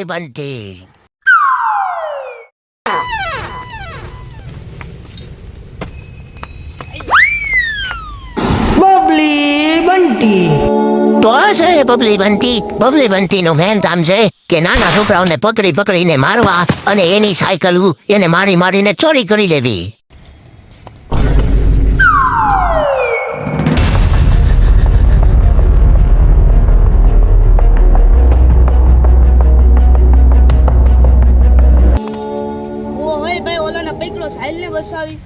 બબલી બંટી. બબલી બંટી. તો આ છે બબલી બંટી. બબલી બંટીનું મેન કામ છે કે નાના છોકરાઓને પકડી પકડીને મારવા અને એની સાયકલ એને મારી મારીને ચોરી કરી લેવી. બસાવી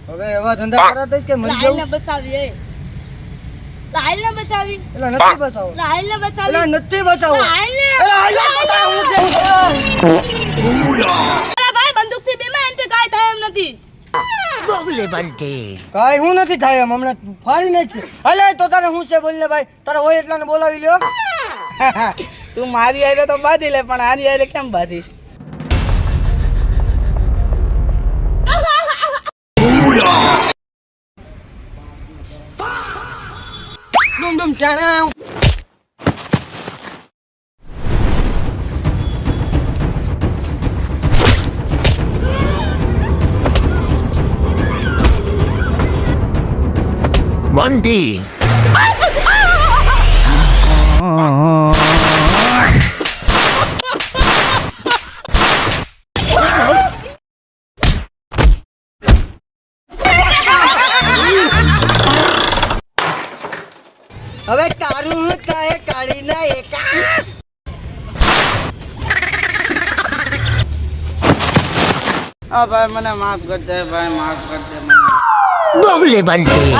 હવે એવા ધંધા કરા દઈશ કે મરી લાઈલ ને જાઉં. બસાવી એ લાઈલ ને બસાવી એલા નથી બસાવો. લાઈલ ને બસાવી એલા નથી બસાવો. લાઈલ ને એલા હાલ્યા હું છે. અલા ભાઈ બંદૂક થી બેમાં એનથી કાઈ થાય એમ નથી. બબલી બંટી. કાઈ હું નથી થાય એમ હમણાં ફાડી નાખશે. હાલે તો તારે હું છે બોલ ને ભાઈ. તારે હોય એટલાને બોલાવી લ્યો. તું મારી આરે તો બાંધી લે પણ આની આરે કેમ બાંધીશ? ડુમ ડુમ ચાણા. બંટી. હવે તારું કાય કાઢી ના એકા. હા ભાઈ મને માફ કરજે ભાઈ, માફ કરજે મને. બબલી બંટી.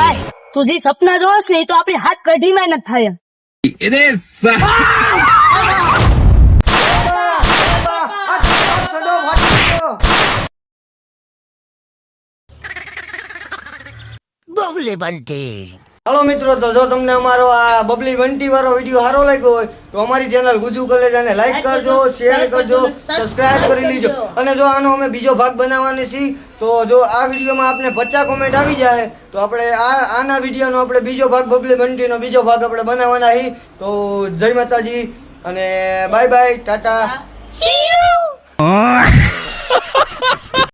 તું જે સપના જોશ ને એ તો આપણી હાથ કઢીમાં ન થાય. બબલી બંટી. હાલો મિત્રો, તો જો તમને અમારો આ બબલી બંટી વાળો વિડીયો સારો લાગ્યો હોય તો અમારી ચેનલ ગુજુ કલેજાને લાઈક કરજો, શેર કરજો, સબસ્ક્રાઇબ કરી લીજો. અને જો આનો અમે બીજો ભાગ બનાવવાની છીએ તો જો આ વિડીયોમાં આપને 50 કોમેન્ટ આવી જાય તો આપણે આના વિડીયોનો આપણે બીજો ભાગ બબલી બંટીનો બીજો ભાગ આપણે બનાવવાના છીએ. તો જય માતાજી અને bye bye, Tata. See you.